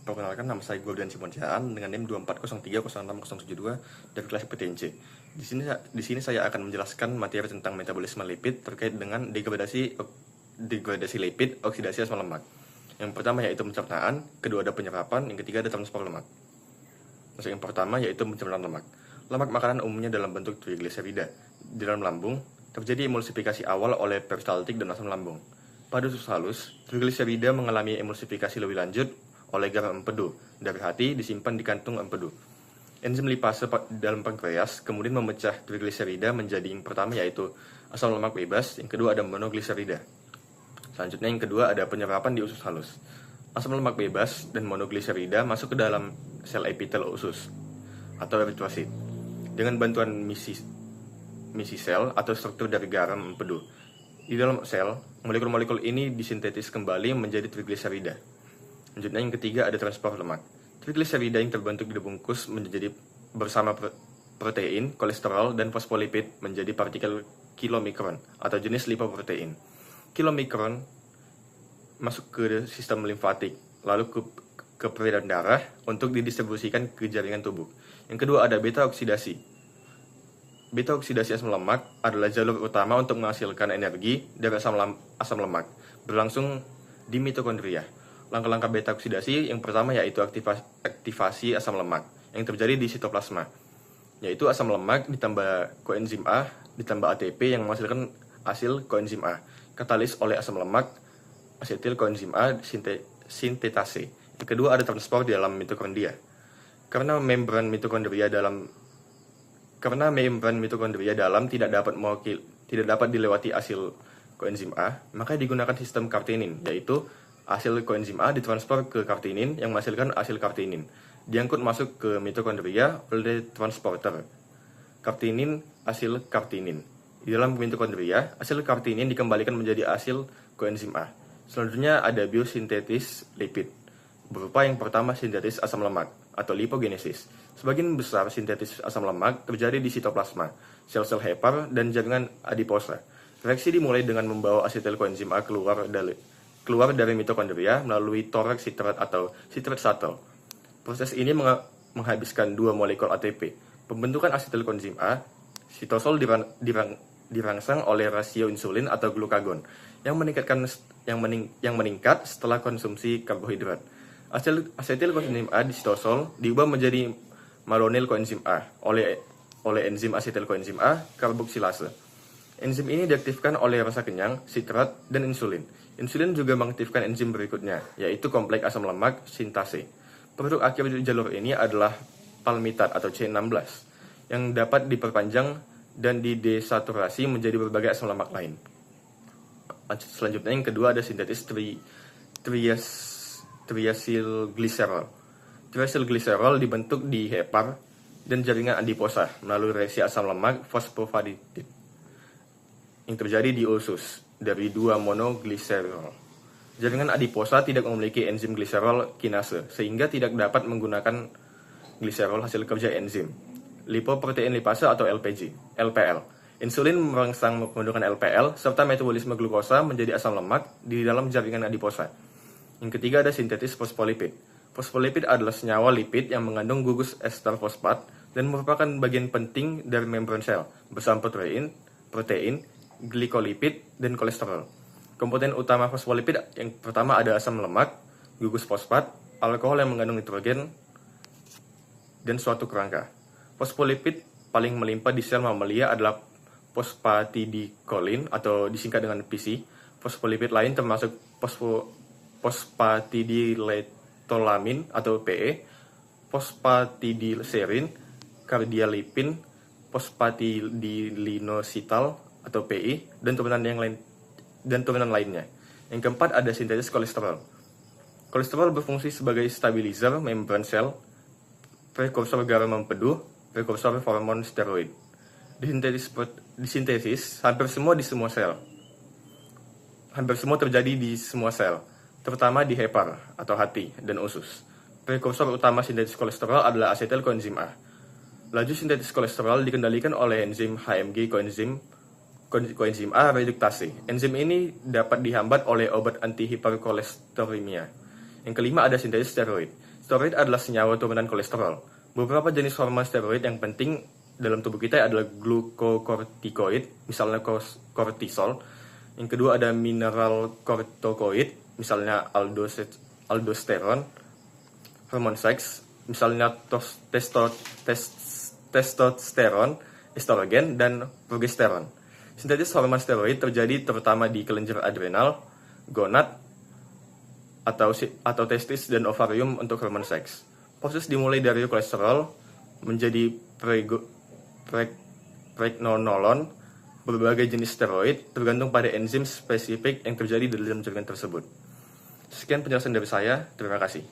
Perkenalkan, nama saya Gordon Simonjaan dengan NIM 240306072 dari kelas PTNC. Di sini saya akan menjelaskan materi tentang metabolisme lipid terkait dengan degradasi lipid, oksidasi asam lemak. Yang pertama yaitu pencernaan, kedua ada penyerapan, yang ketiga ada transport lemak. Masuk yang pertama yaitu pencernaan lemak. Lemak makanan umumnya dalam bentuk trigliserida. Di dalam lambung terjadi emulsifikasi awal oleh peristaltik dan asam lambung. Pada usus halus, trigliserida mengalami emulsifikasi lebih lanjut oleh garam empedu. Dari hati disimpan di kantung empedu. Enzim lipase dalam pankreas kemudian memecah trigliserida menjadi yang pertama yaitu asam lemak bebas, yang kedua ada monogliserida. Selanjutnya yang kedua ada penyerapan di usus halus. Asam lemak bebas dan monogliserida masuk ke dalam sel epitel usus atau eritrosit dengan bantuan misi sel atau struktur dari garam empedu. Di dalam sel, molekul-molekul ini disintetis kembali menjadi trigliserida. Selanjutnya yang ketiga ada transport lemak. Trigliserida yang terbentuk di bungkus menjadi bersama protein, kolesterol, dan fosfolipid menjadi partikel kilomikron atau jenis lipoprotein. Kilomikron masuk ke sistem limfatik, lalu ke peredaran darah untuk didistribusikan ke jaringan tubuh. Yang kedua ada beta oksidasi. Beta oksidasi asam lemak adalah jalur utama untuk menghasilkan energi dari asam lemak, berlangsung di mitokondria. Langkah-langkah beta oksidasi yang pertama yaitu aktivasi asam lemak yang terjadi di sitoplasma, yaitu asam lemak ditambah koenzim A ditambah ATP yang menghasilkan hasil koenzim A, katalis oleh asam lemak asetil koenzim A sintetase. Yang kedua ada transport di dalam mitokondria. Karena membran mitokondria dalam tidak dapat dilewati hasil koenzim A, maka digunakan sistem kartinin, yaitu hasil koenzim A ditransfer ke kartinin yang menghasilkan hasil kartinin. Diangkut masuk ke mitokondria oleh transporter. Kartinin, hasil kartinin. Di dalam mitokondria, hasil kartinin dikembalikan menjadi hasil koenzim A. Selanjutnya ada biosintetis lipid. Berupa yang pertama sintetis asam lemak atau lipogenesis. Sebagian besar sintetis asam lemak terjadi di sitoplasma, sel-sel hepar, dan jaringan adiposa. Reaksi dimulai dengan membawa asetil koenzim A keluar dari mitokondria melalui toraks sitrat atau sitrat shuttle. Proses ini menghabiskan dua molekul ATP. Pembentukan asetil koenzim A, sitosol dirangsang oleh rasio insulin atau glukagon yang meningkat setelah konsumsi karbohidrat. Asetil koenzim A di sitosol diubah menjadi malonyl koenzim A oleh enzim asetil koenzim A karboksilase. Enzim ini diaktifkan oleh rasa kenyang, sitrat, dan insulin. Insulin juga mengaktifkan enzim berikutnya, yaitu kompleks asam lemak sintase. Produk akhir di jalur ini adalah palmitat atau C16 yang dapat diperpanjang dan didesaturasi menjadi berbagai asam lemak lain. Selanjutnya yang kedua ada sintetis triacylglycerol. Triacylglycerol dibentuk di hepar dan jaringan adiposa melalui reaksi asam lemak fosfolipid yang terjadi di usus dari 2 monogliserol. Jaringan adiposa tidak memiliki enzim gliserol kinase sehingga tidak dapat menggunakan gliserol hasil kerja enzim lipoprotein lipase atau LPL. Insulin merangsang pembentukan LPL serta metabolisme glukosa menjadi asam lemak di dalam jaringan adiposa. Yang ketiga ada sintetis fosfolipid. Fosfolipid adalah senyawa lipid yang mengandung gugus ester fosfat dan merupakan bagian penting dari membran sel bersama protein, glikolipid, dan kolesterol. Komponen utama fosfolipid yang pertama ada asam lemak, gugus fosfat, alkohol yang mengandung nitrogen, dan suatu kerangka. Fosfolipid paling melimpah di sel mamalia adalah fosfatidilkolin atau disingkat dengan PC. Fosfolipid lain termasuk fosfatidiletolamine atau PE, fosfatidilserin, kardialipin, fosfatidilinositol atau PI, dan turunan lainnya. Yang keempat ada sintetis kolesterol. Kolesterol berfungsi sebagai stabilizer membran sel, prekursor garam empedu, prekursor hormon steroid. Disintesis hampir semua terjadi di semua sel, terutama di hepar atau hati dan usus. Prekursor utama sintetis kolesterol adalah asetil koenzim A. Laju sintetis kolesterol dikendalikan oleh enzim HMG koenzim A reduktase. Enzim ini dapat dihambat oleh obat antihiperkolesterolemia. Yang kelima ada sintetis steroid. Steroid adalah senyawa turunan kolesterol. Beberapa jenis hormon steroid yang penting dalam tubuh kita adalah glukokortikoid, misalnya kortisol. Yang kedua ada mineral kortikoid, misalnya aldosteron. Hormon seks, misalnya testosteron, estrogen, dan progesteron. Sintetis hormon steroid terjadi terutama di kelenjar adrenal, gonad, atau testis dan ovarium untuk hormon seks. Proses dimulai dari kolesterol menjadi pregnenolon, berbagai jenis steroid tergantung pada enzim spesifik yang terjadi dalam jaringan tersebut. Sekian penjelasan dari saya, terima kasih.